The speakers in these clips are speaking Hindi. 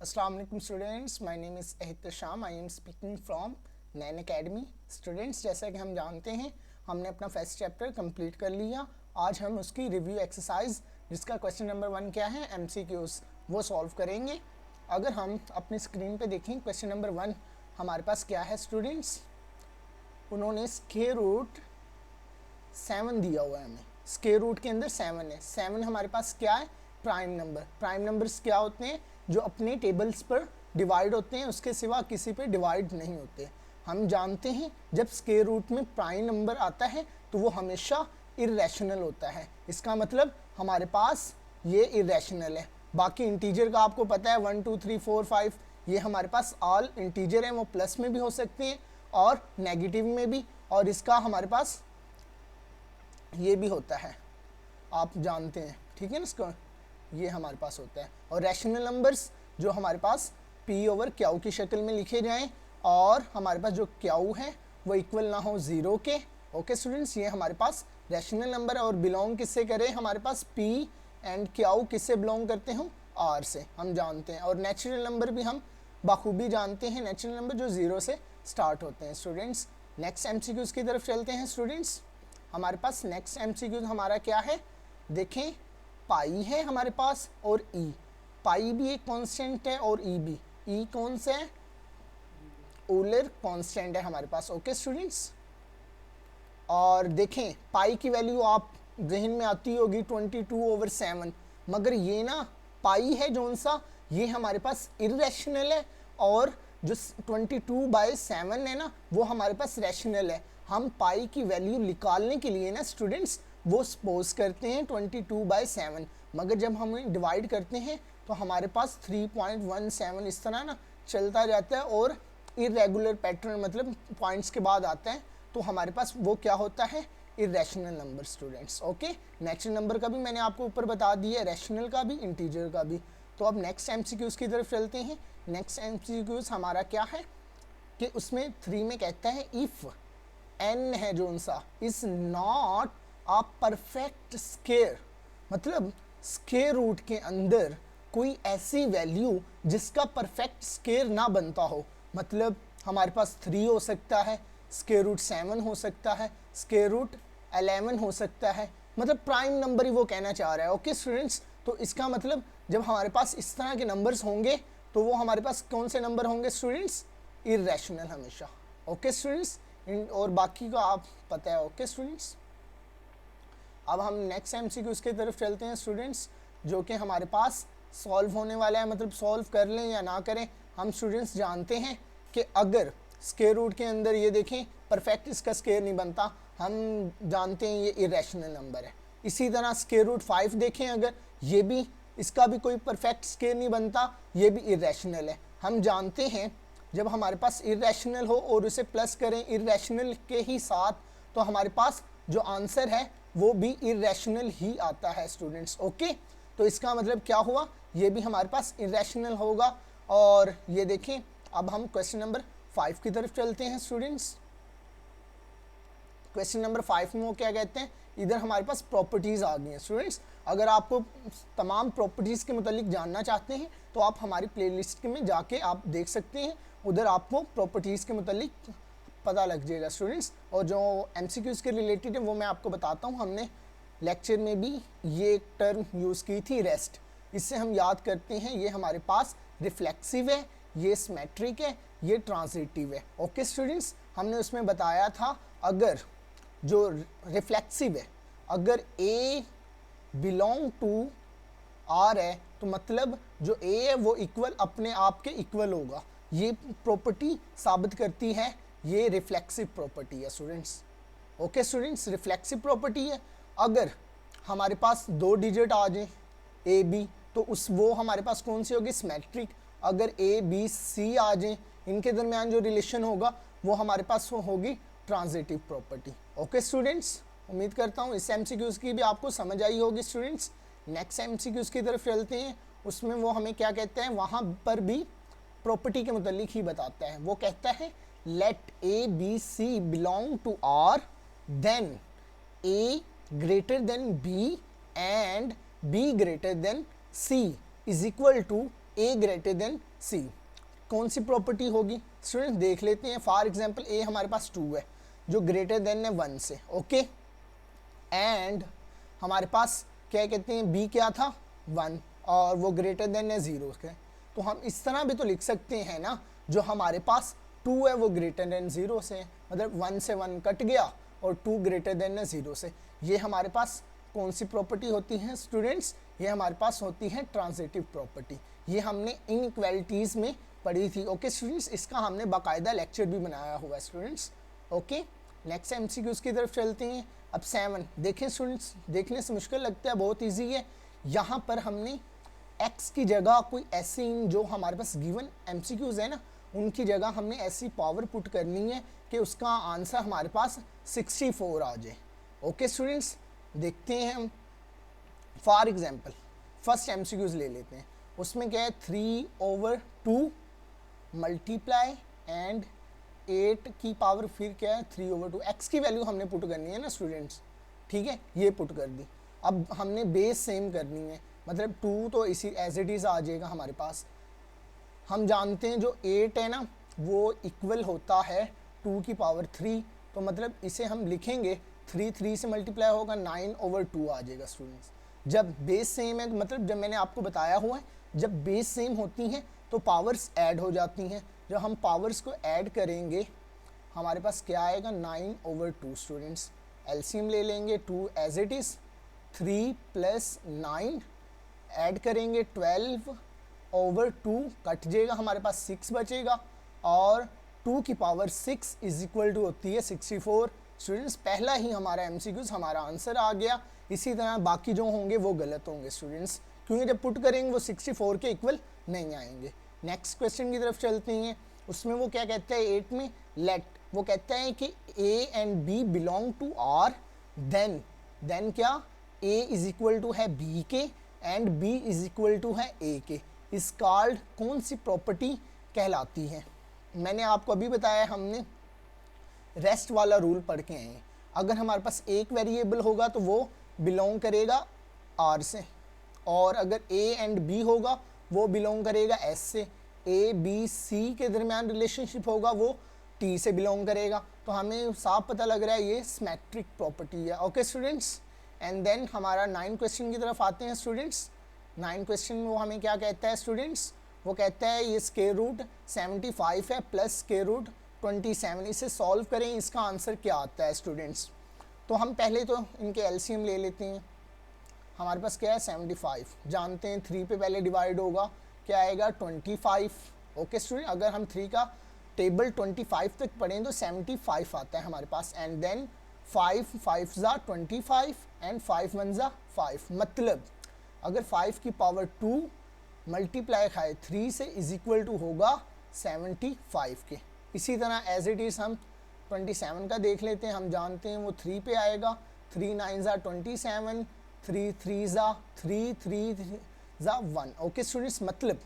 Assalamu alaikum students, my name is Ehtisham. I am speaking from Nain academy. Students, जैसा कि हम जानते हैं हमने अपना फर्स्ट चैप्टर कंप्लीट कर लिया. आज हम उसकी रिव्यू एक्सरसाइज जिसका क्वेश्चन नंबर 1 क्या है MCQs वो सॉल्व करेंगे. अगर हम अपनी स्क्रीन पे देखें क्वेश्चन नंबर 1 हमारे पास क्या है स्टूडेंट्स, उन्होंने स्क्वायर रूट 7 दिया हुआ है हमें. स्क्वायर रूट के अंदर 7 है. 7 हमारे पास क्या है? Prime number. प्राइम नंबर्स क्या होते हैं? जो अपने टेबल्स पर डिवाइड होते हैं, उसके सिवा किसी पे डिवाइड नहीं होते. हम जानते हैं जब स्क्वायर रूट में प्राइम नंबर आता है तो वो हमेशा इर्रेशनल होता है. इसका मतलब हमारे पास ये इर्रेशनल है. बाकी इंटीजर का आपको पता है 1 2 3 4 5 ये हमारे पास ऑल इंटीजर हैं, वो प्लस में भी हो सकते हैं और नेगेटिव में भी, और इसका हमारे पास ये भी होता है, आप जानते हैं, ठीक है ना. इसका ये हमारे पास होता है. और रैशनल नंबर्स जो हमारे पास P/Q की शक्ल में लिखे जाएं और हमारे पास जो Q है वो इक्वल ना हो 0 के. ओके स्टूडेंट्स, ये हमारे पास रैशनल नंबर है. और बिलोंग किससे करें? हमारे पास P एंड Q किससे बिलोंग करते हैं? R से, हम जानते हैं. और नेचुरल नंबर भी हम बखूबी जानते हैं, नेचुरल नंबर जो 0 से स्टार्ट होते हैं. स्टूडेंट्स, नेक्स्ट MCQs की तरफ चलते हैं. स्टूडेंट्स, हमारे पास नेक्स्ट MCQ हमारा क्या है? देखें, पाई है हमारे पास और ई. पाई भी एक कांस्टेंट है और ई भी. ई कौन सा है? ओलर कांस्टेंट है हमारे पास. ओके स्टूडेंट्स, और देखें पाई की वैल्यू आप जहन में आती होगी 22/7, मगर ये ना पाई है जोन सा, ये हमारे पास इर्रेशनल है. और जो 22/7 है ना वो हमारे पास रैशनल है. हम पाई की वैल्यू निकालने के लिए ना स्टूडेंट्स वो सपोज करते हैं 22/7, मगर जब हम डिवाइड करते हैं तो हमारे पास 3.17 इस तरह ना चलता जाता है और इरेगुलर पैटर्न, मतलब पॉइंट्स के बाद आता है, तो हमारे पास वो क्या होता है? Irrational number. Students okay, natural number का भी मैंने आपको ऊपर बता दिया, रैशनल का भी, इंटीजर का भी. तो अब नेक्स्ट MCQs की तरफ चलते हैं. नेक्स्ट MCQs हमारा क्या है कि उसमें 3 में कहता है इफ़ n है जो सा is not a perfect square, मतलब स्क्वायर रूट के अंदर कोई ऐसी वैल्यू जिसका परफेक्ट स्क्वायर ना बनता हो. मतलब हमारे पास 3 हो सकता है, स्क्वायर रूट 7 हो सकता है, स्क्वायर रूट 11 हो सकता है, मतलब प्राइम नंबर ही वो कहना चाह रहा है. ओके स्टूडेंट्स, तो इसका मतलब जब हमारे पास इस तरह के नंबर्स होंगे तो वो हमारे पास कौन से नंबर होंगे स्टूडेंट्स? इर्रेशनल हमेशा. ओके स्टूडेंट्स, और बाकी का आप पता है. ओके स्टूडेंट्स, अब हम नेक्स्ट MCQ की तरफ चलते हैं स्टूडेंट्स, जो कि हमारे पास सॉल्व होने वाला है. मतलब सॉल्व कर लें या ना करें, हम स्टूडेंट्स जानते हैं कि अगर स्क्वायर रूट के अंदर ये देखें परफेक्ट इसका स्क्वायर नहीं बनता, हम जानते हैं ये इरेशनल नंबर है. इसी तरह स्क्वायर रूट 5 देखें, अगर ये भी इसका भी कोई परफेक्ट स्क्वायर नहीं बनता, ये भी इरेशनल है. हम जानते हैं जब हमारे पास इरेशनल हो और उसे प्लस करें इरेशनल के ही साथ, तो हमारे पास जो आंसर है वो भी इरेशनल ही आता है स्टूडेंट्स. ओके, तो इसका मतलब क्या हुआ? ये भी हमारे पास इरेशनल होगा. और ये देखें, अब हम क्वेश्चन नंबर 5 की तरफ चलते हैं स्टूडेंट्स. क्वेश्चन नंबर 5 में वो क्या कहते हैं? इधर हमारे पास प्रॉपर्टीज़ आ गई हैं स्टूडेंट्स. अगर आपको तमाम प्रॉपर्टीज़ के मुतालिक जानना चाहते हैं तो आप हमारी प्लेलिस्ट में जाके आप देख सकते हैं, उधर आपको प्रॉपर्टीज़ के मुतालिक पता लग जाएगा स्टूडेंट्स. और जो MCQs के रिलेटेड है वो मैं आपको बताता हूँ. हमने लेक्चर में भी ये टर्म यूज़ की थी, रेस्ट. इससे हम याद करते हैं ये हमारे पास रिफ्लेक्सिव है, ये सिमेट्रिक है, ये ट्रांजिटिव है. ओके स्टूडेंट्स, हमने उसमें बताया था अगर जो रिफ्लेक्सिव है, अगर A बिलोंग टू R है तो मतलब जो A है वो इक्वल अपने आप के इक्वल होगा. ये प्रॉपर्टी साबित करती है, ये रिफ्लेक्सिव प्रॉपर्टी है students. Okay students, reflexive property है. अगर हमारे पास 2 डिजिट आ जाए AB, तो उस वो हमारे पास कौन सी होगी? सिमेट्रिक. अगर ABC आ जाए, इनके दरमियान जो रिलेशन होगा वो हमारे पास होगी ट्रांजिटिव प्रॉपर्टी. ओके स्टूडेंट्स, उम्मीद करता हूँ इस MCQs की भी आपको समझ आई होगी स्टूडेंट्स. नेक्स्ट MCQs की तरफ चलते हैं. उसमें वो हमें क्या कहते हैं, वहाँ पर भी प्रॉपर्टी के मुतालिक ही बताता है. वो कहता है let ABC belong to R, then A greater than B and B greater than C is equal to A greater than C. कौन सी प्रॉपर्टी होगी स्टूडेंट्स, देख लेते हैं। फॉर एग्जांपल ए हमारे पास 2 है जो ग्रेटर देन है 1 से, ओके। एंड हमारे पास क्या कहते हैं, बी क्या था 1 और वो ग्रेटर देन है 0 के। तो हम इस तरह भी तो लिख सकते हैं ना, जो हमारे पास 2 है वो ग्रेटर देन 0 से है, मतलब 1 से 1 कट गया और 2 ग्रेटर देन है 0 से। ये हमारे पास कौन सी प्रॉपर्टी होती है स्टूडेंट्स, ये हमारे पास होती है ट्रांजिटिव प्रॉपर्टी। ये हमने इनइक्वालिटीज़ में पढ़ी थी, ओके स्टूडेंट्स। इसका हमने बाकायदा लेक्चर भी बनाया हुआ है स्टूडेंट्स, ओके। नेक्स्ट एमसीक्यूज़ की तरफ चलते हैं। अब 7 देखें स्टूडेंट्स, देखने से मुश्किल लगता है, बहुत ईजी है। यहाँ पर हमने x की जगह कोई ऐसी जो हमारे पास गिवन एमसीक्यूज़ है ना, उनकी जगह हमने ऐसी पावर पुट करनी है कि उसका आंसर हमारे पास 64 आ जाए, ओके स्टूडेंट्स। देखते हैं हम। फॉर एग्जांपल फर्स्ट एमसीक्यूज़ ले लेते हैं। उसमें क्या है, 3/2 मल्टीप्लाई एंड 8 की पावर, फिर क्या है 3/2। x की वैल्यू हमने पुट करनी है ना स्टूडेंट्स, ठीक है, ये पुट कर दी। अब हमने बेस सेम करनी है, मतलब 2 तो इसी एज इट इज़ आ जाएगा हमारे पास। हम जानते हैं जो 8 है ना वो इक्वल होता है 2 की पावर 3, तो मतलब इसे हम लिखेंगे 3 से मल्टीप्लाई होगा 9/2 आ जाएगा स्टूडेंट्स। जब बेस सेम है, मतलब जब मैंने आपको बताया हुआ है, जब बेस सेम होती हैं तो पावर्स ऐड हो जाती हैं। जब हम पावर्स को ऐड करेंगे हमारे पास क्या आएगा, 9/2 स्टूडेंट्स। एलसीएम ले लेंगे, 2 एज इट इज़, 3 + 9 ऐड करेंगे 12/2, कट जाएगा हमारे पास 6 बचेगा, और 2 की पावर 6 = होती है 64। स्टूडेंट्स पहला ही हमारा एमसीक्यूज़ हमारा आंसर आ गया। इसी तरह बाकी जो होंगे वो गलत होंगे स्टूडेंट्स, क्योंकि जब पुट करेंगे वो 64 के इक्वल नहीं आएंगे। नेक्स्ट क्वेश्चन की तरफ चलते हैं। उसमें वो क्या कहता है 8 में, लेट, वो कहता है कि A and B belong to R, then क्या, ए = है बी के एंड बी = है ए के। इस कॉल्ड कौन सी प्रॉपर्टी कहलाती है। मैंने आपको अभी बताया, हमने रेस्ट वाला रूल पढ़ के आए हैं। अगर हमारे पास एक वेरिएबल होगा तो वो बिलोंग करेगा आर से, और अगर ए एंड बी होगा वो बिलोंग करेगा एस से, ए बी सी के दरमियान रिलेशनशिप होगा वो टी से बिलोंग करेगा। तो हमें साफ पता लग रहा है ये सिमेट्रिक प्रॉपर्टी है, ओके स्टूडेंट्स। एंड देन हमारा 9 क्वेश्चन की तरफ आते हैं स्टूडेंट्स। 9 क्वेश्चन में वो हमें क्या कहता है स्टूडेंट्स, वो कहता है ये √75 है प्लस √27, इसे सॉल्व करें, इसका आंसर क्या आता है स्टूडेंट्स। तो हम पहले तो इनके एलसीएम ले लेते हैं। हमारे पास क्या है 75, जानते हैं 3 पे पहले डिवाइड होगा, क्या आएगा 25, ओके स्टूडेंट। अगर हम 3 का टेबल 25 तक पढ़ें तो 75 आता है हमारे पास। एंड देन 5 5 ज़ा 25 एंड 5 1 ज़ा 5, मतलब अगर 5 की पावर 2 मल्टीप्लाई खाए 3 से = होगा 75 के। इसी तरह एज इट इज़ हम 27 का देख लेते हैं। हम जानते हैं वो 3 पे आएगा, 3 9 ज़ा 27, 3 3 ज़ा 3, 3 ज़ा 1, ओके स्टूडेंट्स। मतलब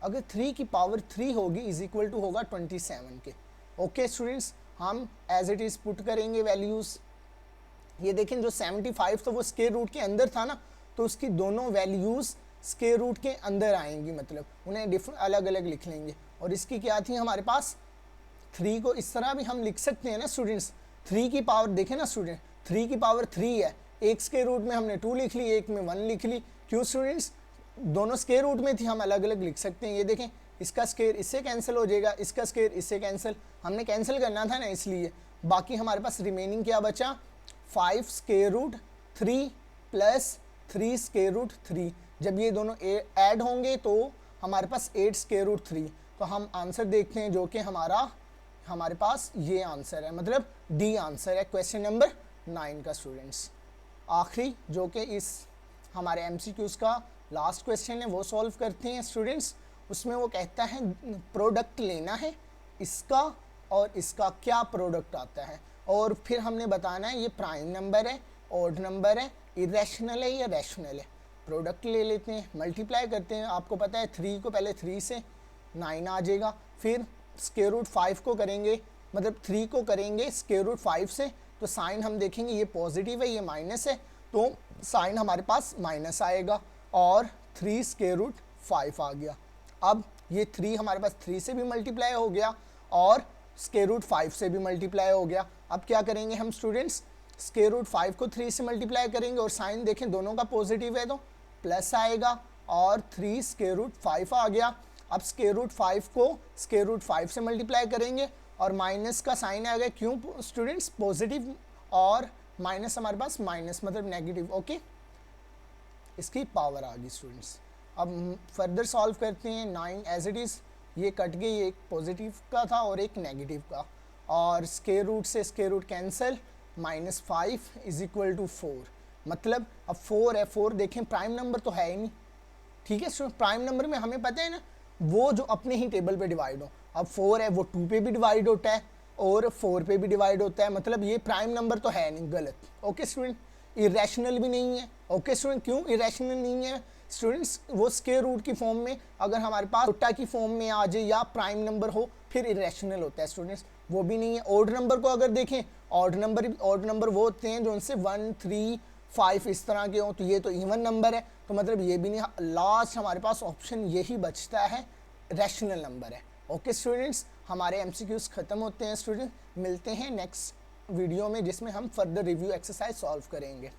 अगर 3 की पावर 3 होगी = होगा 27 के, ओके स्टूडेंट्स। हम एज इट इज़ पुट करेंगे वैल्यूज़। ये देखें जो 75 तो वो स्क्वायर रूट के अंदर था ना, तो उसकी दोनों वैल्यूज़ स्क्वायर रूट के अंदर आएंगी, मतलब उन्हें डिफरेंट अलग अलग लिख लेंगे। और इसकी क्या थी हमारे पास 3 को इस तरह भी हम लिख सकते हैं ना स्टूडेंट्स। 3 की पावर देखें ना स्टूडेंट, 3 की पावर 3 है, एक स्क्वायर रूट में हमने 2 लिख ली, एक में 1 लिख ली। क्यों स्टूडेंट्स, दोनों स्क्वायर रूट में थी, हम अलग अलग लिख सकते हैं। ये देखें इसका स्क्वायर इससे कैंसिल हो जाएगा, इसका स्क्वायर इससे कैंसिल, हमने कैंसिल करना था ना इसलिए। बाकी हमारे पास रिमेनिंग क्या बचा, 5√3 + 3√3। जब ये दोनों ऐड होंगे तो हमारे पास 8√3। तो हम आंसर देखते हैं जो कि हमारे पास ये आंसर है, मतलब डी आंसर है क्वेश्चन नंबर 9 का स्टूडेंट्स। आखिरी जो कि इस हमारे एमसीक्यूज़ का लास्ट क्वेश्चन है वो सॉल्व करते हैं स्टूडेंट्स। उसमें वो कहता है प्रोडक्ट लेना है इसका और इसका, क्या प्रोडक्ट आता है, और फिर हमने बताना है ये प्राइम नंबर है, ऑड नंबर है, इरेशनल है या रैशनल है। प्रोडक्ट ले लेते हैं, मल्टीप्लाई करते हैं। आपको पता है 3 को पहले 3 से 9 आ जाएगा, फिर √5 को करेंगे, मतलब 3 को करेंगे √5 से, तो साइन हम देखेंगे ये पॉजिटिव है ये माइनस है, तो साइन हमारे पास माइनस आएगा, और 3 √5 आ गया। अब ये 3 हमारे पास 3 से भी मल्टीप्लाई हो गया और स्क्वायर रूट 5 से भी मल्टीप्लाई हो गया। अब क्या करेंगे हम स्टूडेंट्स, स्क्वायर रूट 5 को 3 से मल्टीप्लाई करेंगे और साइन देखें दोनों का पॉजिटिव है तो प्लस आएगा और 3 स्क्वायर रूट 5 आ गया। अब स्क्वायर रूट 5 को स्क्वायर रूट 5 से मल्टीप्लाई करेंगे और माइनस का साइन आ गया, क्यों स्टूडेंट्स, पॉजिटिव और माइनस हमारे पास माइनस मतलब नेगेटिव। ओके, इसकी पावर आ गई स्टूडेंट्स। अब फर्दर सॉल्व करते हैं। 9 एज इट इज़ ये कट गई, एक पॉजिटिव का था और एक नेगेटिव का, और स्क्वायर रूट से square root cancel, -5 is equal to 4। मतलब अब 4 है, 4 देखें प्राइम नंबर तो है ही नहीं, ठीक है स्टूडेंट। प्राइम नंबर में हमें पता है ना वो जो अपने ही टेबल पे डिवाइड हो। अब 4 है वो 2 पे भी डिवाइड होता है और 4 पे भी डिवाइड होता है, मतलब ये प्राइम नंबर तो है नहीं, गलत। ओके स्टूडेंट, इरेशनल भी नहीं है। ओके स्टूडेंट, क्यों इरेशनल नहीं है स्टूडेंट्स, वो स्क्वायर रूट की फॉर्म में अगर हमारे पास छोटा की फॉर्म में आ जाए या प्राइम नंबर हो फिर इरेशनल होता है स्टूडेंट्स, वो भी नहीं है। ऑड नंबर को अगर देखें, ऑड नंबर वो होते हैं जो उनसे 1, 3, 5 इस तरह के हों, तो ये तो इवन नंबर है, तो मतलब ये भी नहीं। लास्ट हमारे पास ऑप्शन यही बचता है, रैशनल नंबर है। ओके स्टूडेंट्स, हमारे MCQs ख़त्म होते हैं स्टूडेंट, मिलते हैं नेक्स्ट वीडियो में जिसमें हम फर्दर रिव्यू एक्सरसाइज सॉल्व करेंगे।